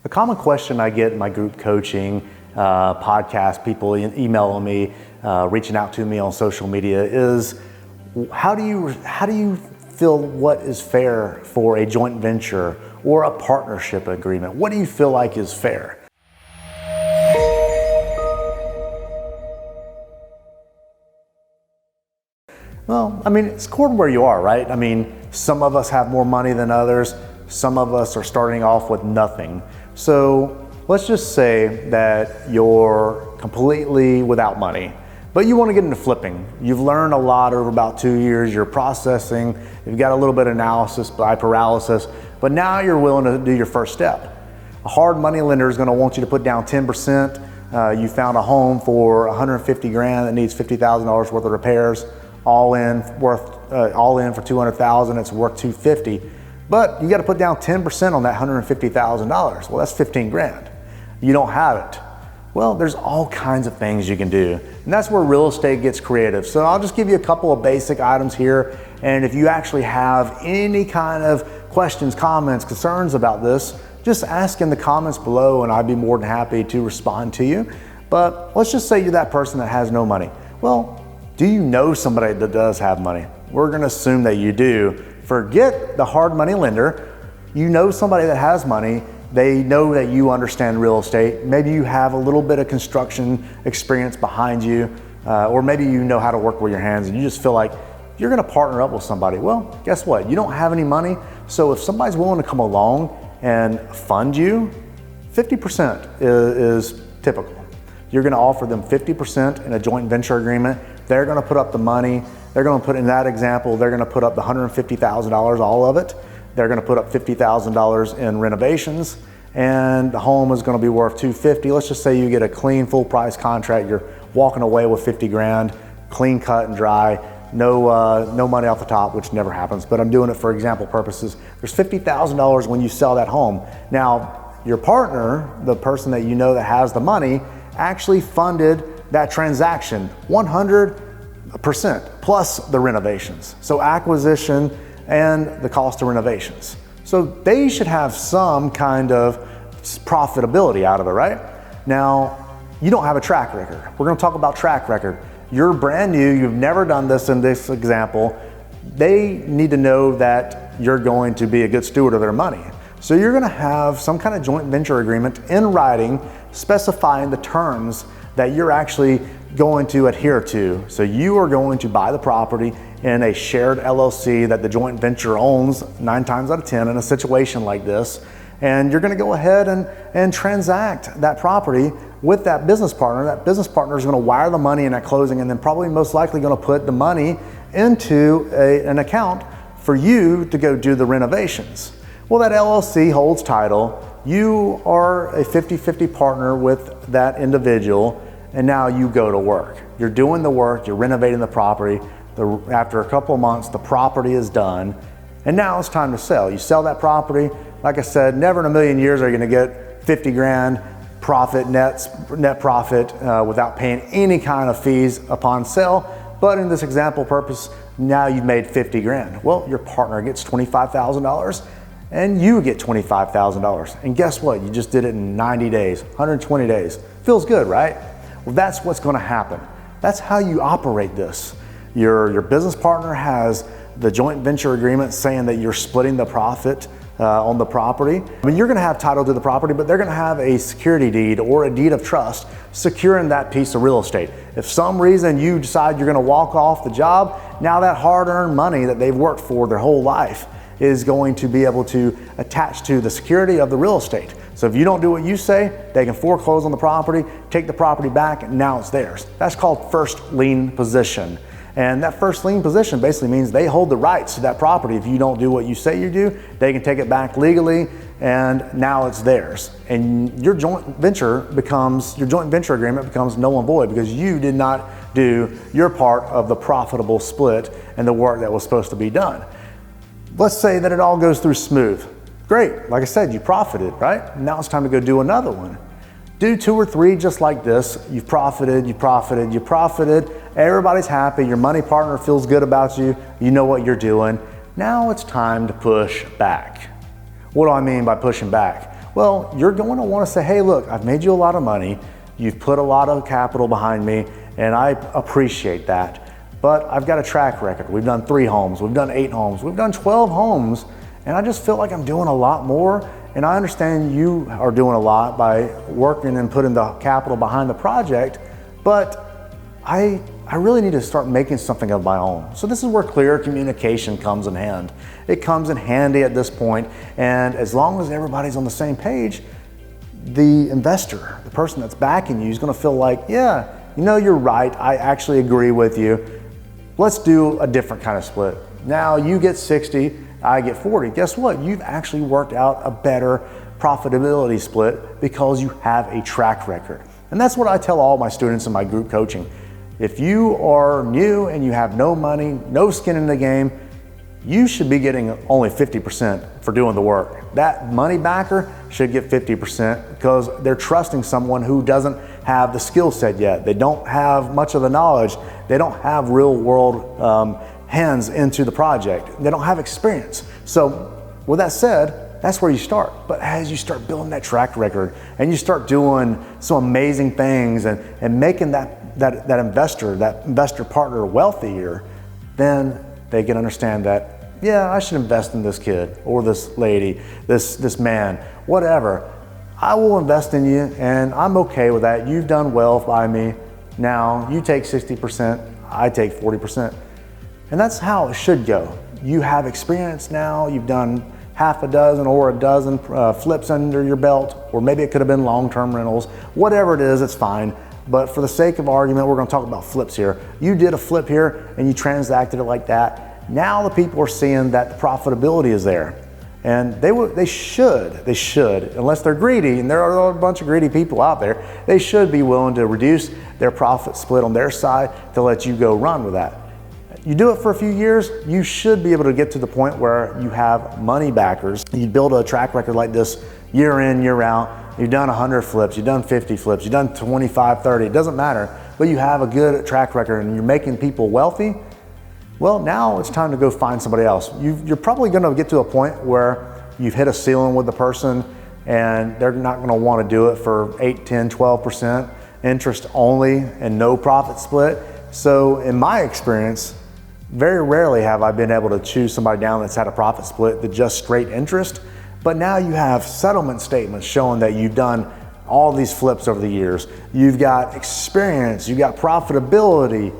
A common question I get in my group coaching, podcast, people emailing me, reaching out to me on social media is, how do you feel what is fair for a joint venture or a partnership agreement? What do you feel like is fair? Well, I mean, it's according to where you are, right? I mean, some of us have more money than others. Some of us are starting off with nothing. So let's just say that you're completely without money, but you want to get into flipping. You've learned a lot over about 2 years. You're processing. You've got a little bit of analysis by paralysis, but now you're willing to do your first step. A hard money lender is going to want you to put down 10%. You found a home for 150 grand that needs $50,000 worth of repairs. All in for 200,000, it's worth 250. But you got to put down 10% on that $150,000. Well, that's 15 grand. You don't have it. Well, there's all kinds of things you can do. And that's where real estate gets creative. So I'll just give you a couple of basic items here. And if you actually have any kind of questions, comments, concerns about this, just ask in the comments below and I'd be more than happy to respond to you. But let's just say you're that person that has no money. Well, do you know somebody that does have money? We're gonna assume that you do. Forget the hard money lender. You know somebody that has money. They know that you understand real estate. Maybe you have a little bit of construction experience behind you, or maybe you know how to work with your hands and you just feel like you're gonna partner up with somebody. Well, guess what? You don't have any money. So if somebody's willing to come along and fund you, 50% is typical. You're gonna offer them 50% in a joint venture agreement. They're gonna put up the money. They're gonna put, in that example, they're gonna put up the $150,000, all of it. They're gonna put up $50,000 in renovations, and the home is gonna be worth $250,000. Let's just say you get a clean, full price contract. You're walking away with 50 grand, clean cut and dry, no money off the top, which never happens, but I'm doing it for example purposes. There's $50,000 when you sell that home. Now, your partner, the person that you know that has the money, actually funded that transaction 100% plus the renovations. So acquisition and the cost of renovations. So they should have some kind of profitability out of it, right? Now, you don't have a track record. We're gonna talk about track record. You're brand new, you've never done this in this example. They need to know that you're going to be a good steward of their money. So you're gonna have some kind of joint venture agreement in writing specifying the terms that you're actually going to adhere to. So you are going to buy the property in a shared LLC that the joint venture owns 9 times out of 10 in a situation like this. And you're gonna go ahead and transact that property with that business partner. That business partner is gonna wire the money in that closing and then probably most likely gonna put the money into an account for you to go do the renovations. Well, that LLC holds title. You are a 50-50 partner with that individual, and now you go to work. You're doing the work, you're renovating the property. After a couple of months, the property is done, and now it's time to sell. You sell that property. Like I said, never in a million years are you gonna get 50 grand profit, net profit, without paying any kind of fees upon sale. But in this example purpose, now you've made 50 grand. Well, your partner gets $25,000, and you get $25,000. And guess what? You just did it in 90 days, 120 days. Feels good, right? Well, that's what's gonna happen. That's how you operate this. Your business partner has the joint venture agreement saying that you're splitting the profit on the property. I mean, you're gonna have title to the property, but they're gonna have a security deed or a deed of trust securing that piece of real estate. If some reason you decide you're gonna walk off the job, now that hard-earned money that they've worked for their whole life is going to be able to attach to the security of the real estate. So if you don't do what you say, they can foreclose on the property, take the property back, and now it's theirs. That's called first lien position. And that first lien position basically means they hold the rights to that property. If you don't do what you say you do, they can take it back legally, and now it's theirs. And your joint venture agreement becomes null and void because you did not do your part of the profitable split and the work that was supposed to be done. Let's say that it all goes through smooth. Great, like I said, you profited, right? Now it's time to go do another one. Do 2 or 3 just like this. You've profited, you profited, you profited. Everybody's happy, your money partner feels good about you, you know what you're doing. Now it's time to push back. What do I mean by pushing back? Well, you're going to want to say, hey, look, I've made you a lot of money. You've put a lot of capital behind me, and I appreciate that. But I've got a track record. We've done 3 homes, we've done 8 homes, we've done 12 homes, and I just feel like I'm doing a lot more. And I understand you are doing a lot by working and putting the capital behind the project, but I really need to start making something of my own. So this is where clear communication comes in hand. It comes in handy at this point, and as long as everybody's on the same page, the investor, the person that's backing you, is gonna feel like, yeah, you're right, I actually agree with you. Let's do a different kind of split. Now you get 60, I get 40. Guess what? You've actually worked out a better profitability split because you have a track record. And that's what I tell all my students in my group coaching. If you are new and you have no money, no skin in the game, you should be getting only 50% for doing the work. That money backer should get 50% because they're trusting someone who doesn't have the skill set yet. They don't have much of the knowledge. They don't have real world hands into the project. They don't have experience. So with that said, that's where you start. But as you start building that track record and you start doing some amazing things and making that investor partner wealthier, then they can understand that, yeah, I should invest in this kid or this lady, this man, whatever. I will invest in you and I'm okay with that. You've done well by me. Now you take 60%, I take 40%. And that's how it should go. You have experience now, you've done half a dozen or a dozen flips under your belt, or maybe it could have been long-term rentals. Whatever it is, it's fine. But for the sake of argument, we're gonna talk about flips here. You did a flip here and you transacted it like that. Now the people are seeing that the profitability is there. And they should, unless they're greedy, and there are a bunch of greedy people out there, they should be willing to reduce their profit split on their side to let you go run with that. You do it for a few years, you should be able to get to the point where you have money backers. You build a track record like this year in, year out. You've done 100 flips, you've done 50 flips, you've done 25, 30, it doesn't matter, but you have a good track record and you're making people wealthy. Well, now it's time to go find somebody else. You're probably gonna get to a point where you've hit a ceiling with the person and they're not gonna wanna do it for 8, 10, 12% interest only and no profit split. So in my experience, very rarely have I been able to choose somebody down that's had a profit split to just straight interest. But now you have settlement statements showing that you've done all these flips over the years. You've got experience, you've got profitability,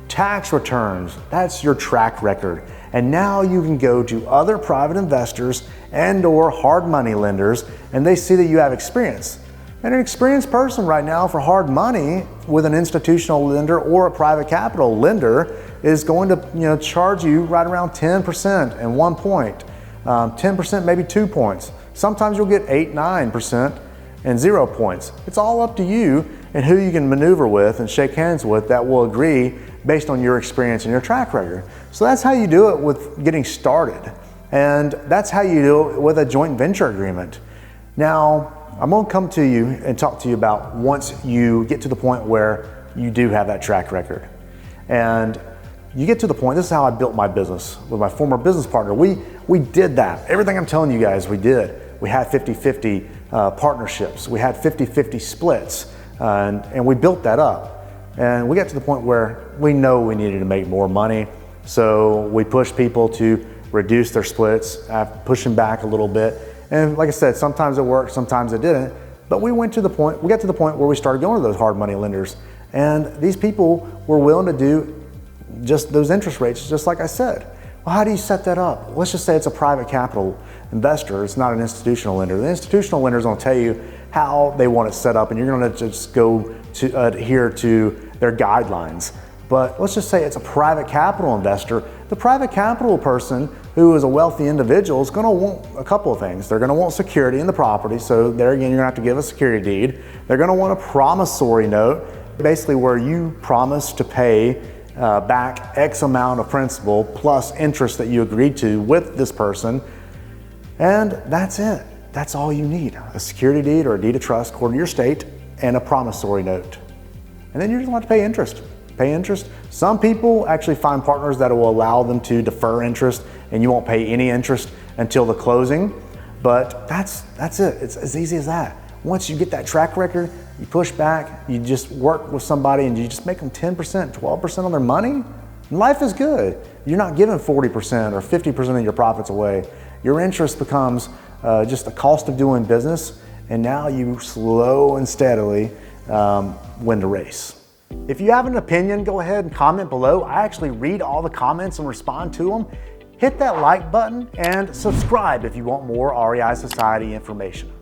tax returns. That's your track record. And now you can go to other private investors and or hard money lenders, and they see that you have experience. And an experienced person right now for hard money with an institutional lender or a private capital lender is going to charge you right around 10% and 1 point, 10% maybe 2 points. Sometimes you'll get 8, 9% and 0 points. It's all up to you and who you can maneuver with and shake hands with that will agree based on your experience and your track record. So that's how you do it with getting started. And that's how you do it with a joint venture agreement. Now, I'm gonna come to you and talk to you about once you get to the point where you do have that track record. And you get to the point, this is how I built my business with my former business partner. We did that. Everything I'm telling you guys, we did. We had 50-50 partnerships. We had 50-50 splits, and we built that up. And we got to the point where we know we needed to make more money. So we pushed people to reduce their splits, push them back a little bit. And like I said, sometimes it worked, sometimes it didn't. But we got to the point where we started going to those hard money lenders. And these people were willing to do just those interest rates, just like I said. Well, how do you set that up? Let's just say it's a private capital investor. It's not an institutional lender. The institutional lender is going to tell you how they want it set up, and you're going to just go to adhere to their guidelines. But let's just say it's a private capital investor. The private capital person who is a wealthy individual is going to want a couple of things. They're going to want security in the property. So there again, you're going to have to give a security deed. They're going to want a promissory note, basically where you promise to pay back X amount of principal plus interest that you agreed to with this person. And that's it. That's all you need. A security deed or a deed of trust according to your state and a promissory note. And then you're just going to have to pay interest. Pay interest. Some people actually find partners that will allow them to defer interest and you won't pay any interest until the closing. But that's it. It's as easy as that. Once you get that track record, you push back, you just work with somebody and you just make them 10%, 12% on their money, life is good. You're not giving 40% or 50% of your profits away. Your interest becomes just the cost of doing business, and now you slow and steadily win the race. If you have an opinion, go ahead and comment below. I actually read all the comments and respond to them. Hit that like button and subscribe if you want more REI Society information.